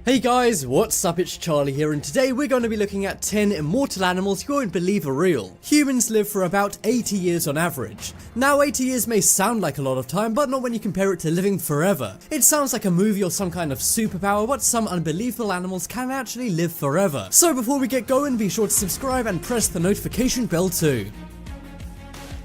Hey guys, what's up? It's Charlie here, and today we're going to be looking at 10 immortal animals you won't believe are real. Humans live for about 80 years on average. Now 80 years may sound like a lot of time, but not when you compare it to living forever. It sounds like a movie or some kind of superpower, but some unbelievable animals can actually live forever. So before we get going, be sure to subscribe and press the notification bell too.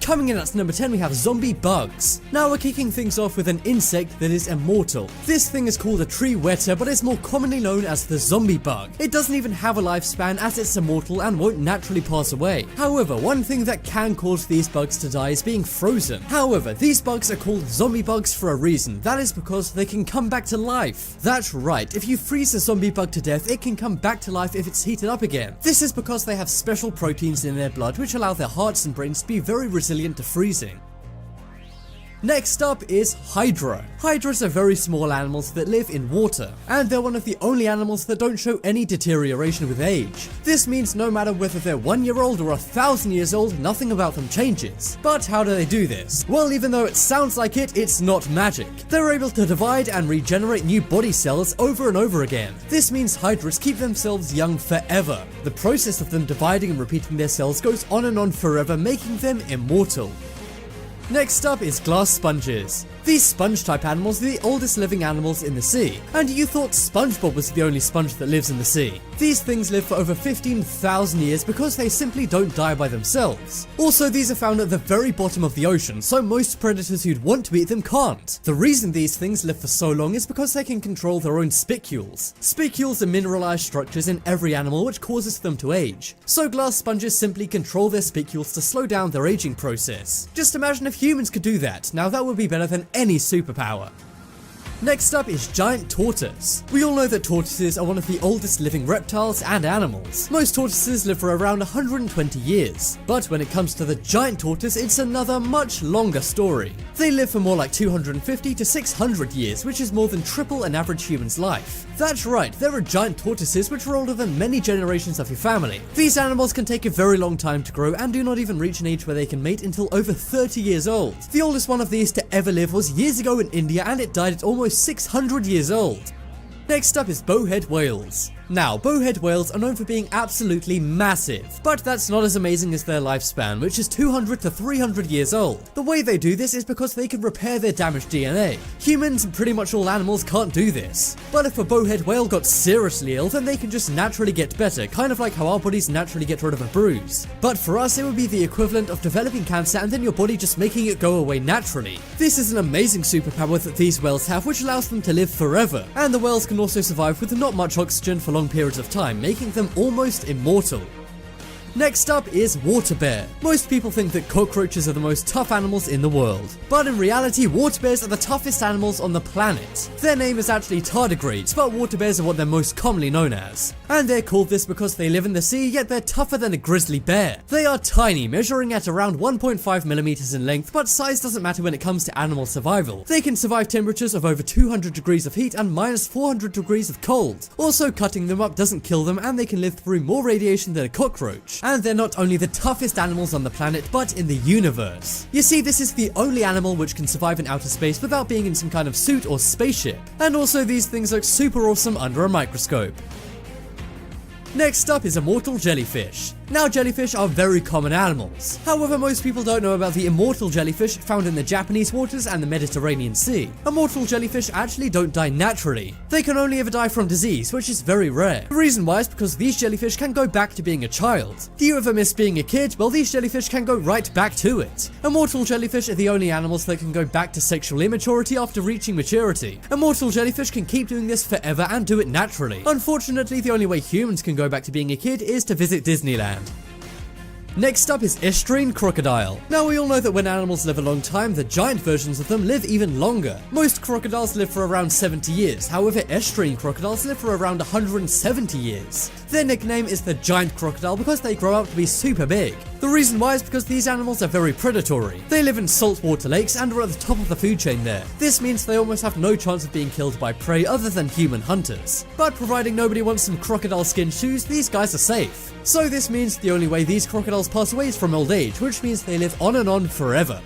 Coming in at number 10 we have zombie bugs. Now we're kicking things off with an insect that is immortal. This thing is called a tree wetter, but is more commonly known as the zombie bug. It doesn't even have a lifespan as it's immortal and won't naturally pass away. However, one thing that can cause these bugs to die is being frozen. However, these bugs are called zombie bugs for a reason. That is because they can come back to life. That's right, if you freeze a zombie bug to death, it can come back to life if it's heated up again. This is because they have special proteins in their blood which allow their hearts and brains to be very resilient to freezing. Next up is Hydra. Hydras are very small animals that live in water, and they're one of the only animals that don't show any deterioration with age. This means no matter whether they're 1 year old or 1,000 years old, nothing about them changes. But how do they do this? Well, even though it sounds like it, it's not magic. They're able to divide and regenerate new body cells over and over again. This means Hydras keep themselves young forever. The process of them dividing and repeating their cells goes on and on forever, making them immortal. Next up is glass sponges. These sponge type animals are the oldest living animals in the sea, and you thought SpongeBob was the only sponge that lives in the sea. These things live for over 15,000 years because they simply don't die by themselves. Also, these are found at the very bottom of the ocean, so most predators who'd want to eat them can't. The reason these things live for so long is because they can control their own spicules. Spicules are mineralized structures in every animal which causes them to age. So glass sponges simply control their spicules to slow down their aging process. Just imagine if humans could do that. Now that would be better than any superpower. Next up is giant tortoise. We all know that tortoises are one of the oldest living reptiles and animals. Most tortoises live for around 120 years, but when it comes to the giant tortoise, it's another much longer story. They live for more like 250 to 600 years, which is more than triple an average human's life. That's right, there are giant tortoises which are older than many generations of your family. These animals can take a very long time to grow and do not even reach an age where they can mate until over 30 years old. The oldest one of these to ever live was years ago in India, and it died at almost 600 years old. Next up is bowhead whales. Now, bowhead whales are known for being absolutely massive, but that's not as amazing as their lifespan, which is 200 to 300 years old. The way they do this is because they can repair their damaged DNA. Humans and pretty much all animals can't do this. But if a bowhead whale got seriously ill, then they can just naturally get better, kind of like how our bodies naturally get rid of a bruise. But for us, it would be the equivalent of developing cancer and then your body just making it go away naturally. This is an amazing superpower that these whales have, which allows them to live forever, and the whales can also survive with not much oxygen for long periods of time, making them almost immortal. Next up is water bear. Most people think that cockroaches are the most tough animals in the world, but in reality water bears are the toughest animals on the planet. Their name is actually tardigrades, but water bears are what they're most commonly known as. And they're called this because they live in the sea, yet they're tougher than a grizzly bear. They are tiny, measuring at around 1.5 millimeters in length, but size doesn't matter when it comes to animal survival. They can survive temperatures of over 200 degrees of heat and minus 400 degrees of cold. Also, cutting them up doesn't kill them, and they can live through more radiation than a cockroach. And they're not only the toughest animals on the planet, but in the universe. You see, this is the only animal which can survive in outer space without being in some kind of suit or spaceship. And also these things look super awesome under a microscope. Next up is immortal jellyfish. Now, jellyfish are very common animals. However, most people don't know about the immortal jellyfish found in the Japanese waters and the Mediterranean Sea. Immortal jellyfish actually don't die naturally. They can only ever die from disease, which is very rare. The reason why is because these jellyfish can go back to being a child. Do you ever miss being a kid? Well, these jellyfish can go right back to it. Immortal jellyfish are the only animals that can go back to sexual immaturity after reaching maturity. Immortal jellyfish can keep doing this forever and do it naturally. Unfortunately, the only way humans can go back to being a kid is to visit Disneyland. Next up is estuarine crocodile. Now, we all know that when animals live a long time, the giant versions of them live even longer. Most crocodiles live for around 70 years, however estuarine crocodiles live for around 170 years. Their nickname is the giant crocodile because they grow up to be super big. The reason why is because these animals are very predatory. They live in saltwater lakes and are at the top of the food chain there. This means they almost have no chance of being killed by prey other than human hunters. But providing nobody wants some crocodile skin shoes, these guys are safe. So this means the only way these crocodiles pass away is from old age, which means they live on and on forever.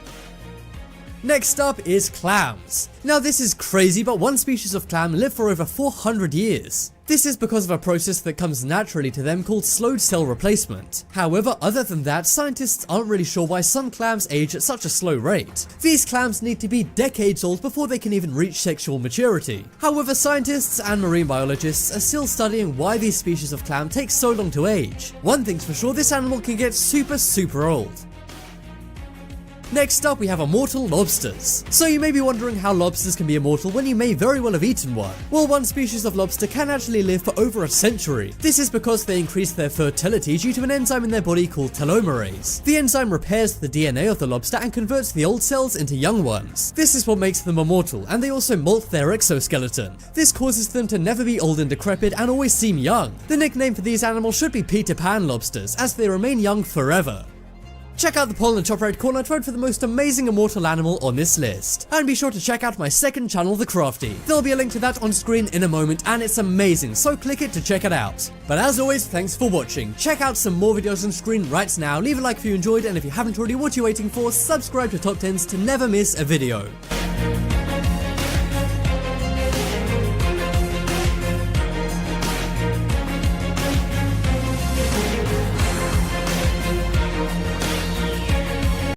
Next up is clams. Now this is crazy, but one species of clam live for over 400 years. This is because of a process that comes naturally to them called slowed cell replacement. However, other than that, scientists aren't really sure why some clams age at such a slow rate. These clams need to be decades old before they can even reach sexual maturity. However, scientists and marine biologists are still studying why these species of clam take so long to age. One thing's for sure, this animal can get super old. Next up we have immortal lobsters. So you may be wondering how lobsters can be immortal when you may very well have eaten one. Well, one species of lobster can actually live for over a century. This is because they increase their fertility due to an enzyme in their body called telomerase. The enzyme repairs the DNA of the lobster and converts the old cells into young ones. This is what makes them immortal, and they also molt their exoskeleton. This causes them to never be old and decrepit and always seem young. The nickname for these animals should be Peter Pan lobsters, as they remain young forever. Check out the poll in the top right corner to vote for the most amazing immortal animal on this list. And be sure to check out my second channel, The Crafty. There'll be a link to that on screen in a moment, and it's amazing, so click it to check it out. But as always, thanks for watching. Check out some more videos on screen right now, leave a like if you enjoyed, and if you haven't already, what are you waiting for? Subscribe to Top 10s to never miss a video.